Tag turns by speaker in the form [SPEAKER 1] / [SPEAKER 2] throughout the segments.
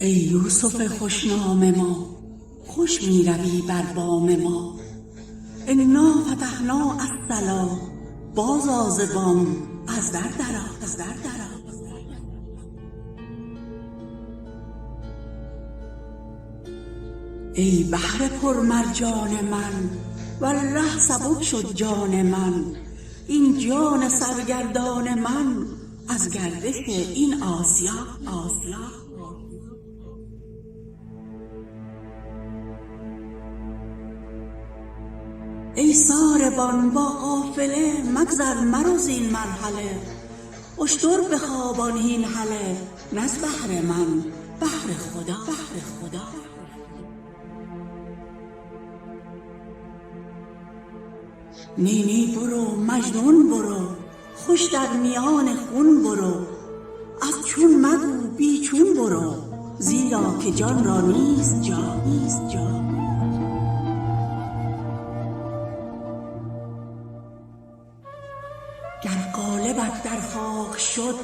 [SPEAKER 1] ای یوسف خوشنام ما، خوش می روی بر بام ما. انا فتحنا الصلا، بازآ ز بام از در درآ، از در درآ. ای بحر پرمرجان من، والله سبک شد جان من. این جان سرگردان من از گردش این آسیا، آسیا. ای ساربان با قافله، مگذر مرو زین مرحله. اشتر بخوابان هین هله، نز بهر من بهر خدا، بهر خدا. نی نی برو مجنون برو، خوش در میان خون برو. از چون مگو بی چون برو، زیرا که جان را نیست جا، نیست جا. گر قالبت در خاک شد،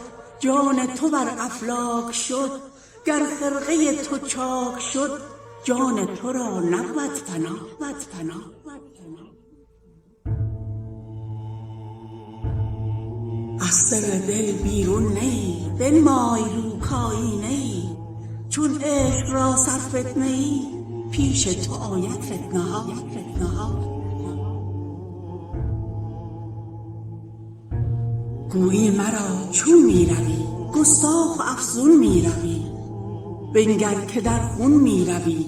[SPEAKER 1] جان تو بر افلاک شد. گر خرقه تو چاک شد، جان تو را نبود فنا، نبود فنا. از سر دل بیرون نی، بنمای رو کآیینه ای. چون عشق را سر فتنه ای، پیش تو آید فتنه ها، فتنه ها. گویی مرا چون می روی، گستاخ و افزون می روی. بنگر که در خون می روی،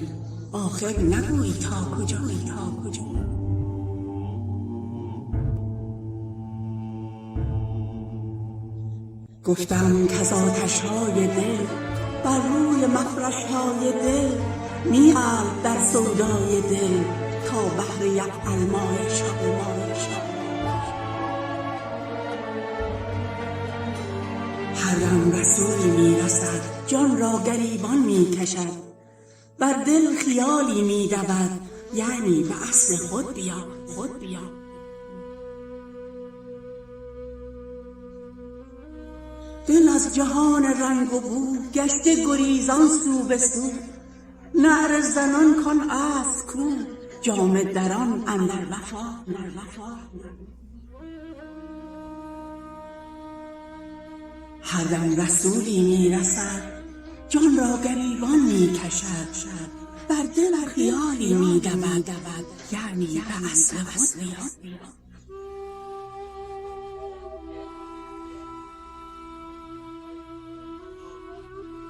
[SPEAKER 1] آخر نگویی تا کجا، تا کجا. گفتم کز آتش‌های دل، بر روی مفرش‌های دل. می غلط در سودای دل، تا بهر یفعل ما یشاء، ما یشاء. هر دم رسولی می رسد، جان را گریبان می کشد. بر دل خیالی می دود، یعنی به اصل خود بیا، خود بیا. دل از جهان رنگ و بو، گشته گریزان سو به سو. نعره زنان کان اصل کو، جامه دران اندر وفا، اندر وفا. هر دم رسولی می رسد، جان را گریبان می کشد. بر دل خیالی می دود، یعنی به اصل خود بیا.